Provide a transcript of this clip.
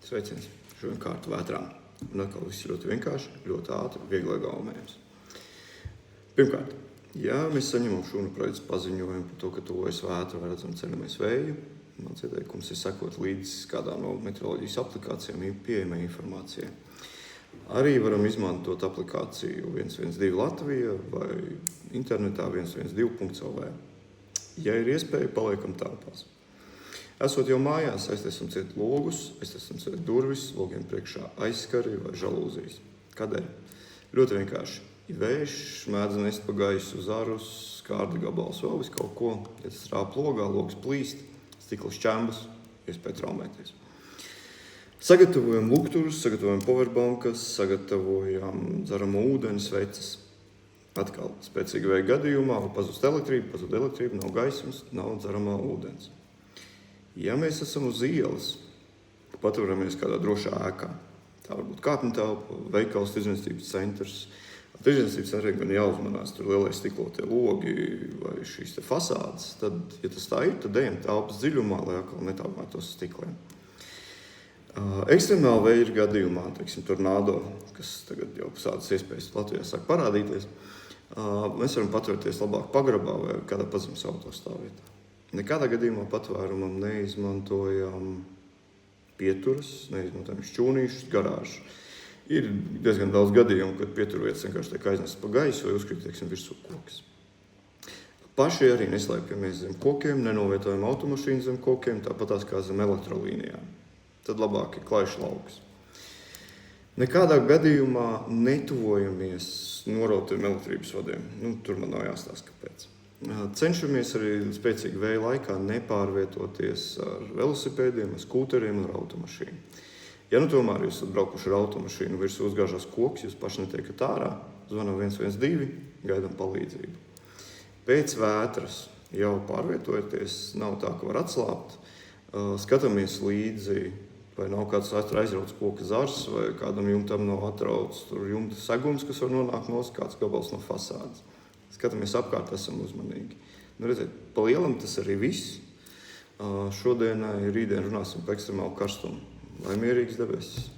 Sveiciens, šodien kārtu vētrām. Un atkal viss ļoti vienkārši, ļoti ātri, viegli gaumējams. Pirmkārt, ja mēs saņemam šūnu projekts paziņojumu par to, ka tuvojas vētra vai redzam ceļamies vēju, mans ieteikums ir sekot līdz kādām no meteoroloģijas aplikācijām pieejamai informācijai. Arī varam izmantot aplikāciju 112 Latvija vai internetā 112.lv. Ja ir iespēja, paliekam telpās. Esot jau mājās, aiztaisam ciet logus, aiztaisam ciet durvis, logiem priekšā aizskari vai žalūzijas. Kādēļ? Ļoti vienkārši. Ja vējš mēdz nest pa gaisu zarus, skārda gabals vēl vis kaut ko, ja tas rāp logā, logs plīst, stikla šķembas, iespēja traumēties. Sagatavojam lukturus, sagatavojam powerbankas, sagatavojam dzeramo ūdeni, sveces. Atkal spēcīga vēja gadījumā var pazust elektrība, nav gaismas, nav dzeramā ūdens. Ja mēs esam uz ielas, patveramies kādā drošā ēkā, tā var būt kāpņu telpa, veikals, tirdzniecības centrs. Tirdzniecības centrī gan jāuzmanās, tur lielie stiklotie logi vai šīs te fasādes, tad, ja tas tā ir, tad ejam telpas dziļumā, lai atkal netāpētos stikliem. Ekstremāla vēja gadījumā, teiksim, tornado, kas tagad jau tādas iespējas Latvijā sāk parādīties, mēs varam patvērties labāk pagrabā vai kādā pazemes autostāvvietā. Nekādā gadījumā patvērumam neizmantojam pieturas, neizmantojam šķūnīšus, garāžas. Ir diezgan daudz gadījumu, kad pieturvietas vienkārši tiek aiznestas pa gaisu vai uzkrīt, teiksim, virsū koks. Paši arī neslēpjamies zem kokiem, nenovietojam automašīnu zem kokiem, tāpatās kā zem elektrolīnijām. Tad labāk ir klaišs lauks. Nekādā gadījumā netuvojamies norotiem elektrības vadiem. Tur man nav jāstāsta, kāpēc. Cenšamies arī spēcīga vēja laikā nepārvietoties ar velosipēdiem, ar skūteriem un ar automašīnu. Ja tomēr jūs esat braukuši ar automašīnu, virsū uzgāžās koks, jūs paši netiekat ārā, zvanam 112, gaidām palīdzību. Pēc vētras jau pārvietojoties, nav tā, ka var atslābt, skatāmies līdzi, vai nav kāds aizrauts koka zars, vai kādam jumtam nav atrauts jumta segums, kas var nonākt nost, kāds gabals no fasādes. Skatāmies apkārt, esam uzmanīgi. Redziet, pa lielam tas arī viss. Šodienai, rītdien runāsim par ekstremālu karstumu. Lai mierīgs debesis!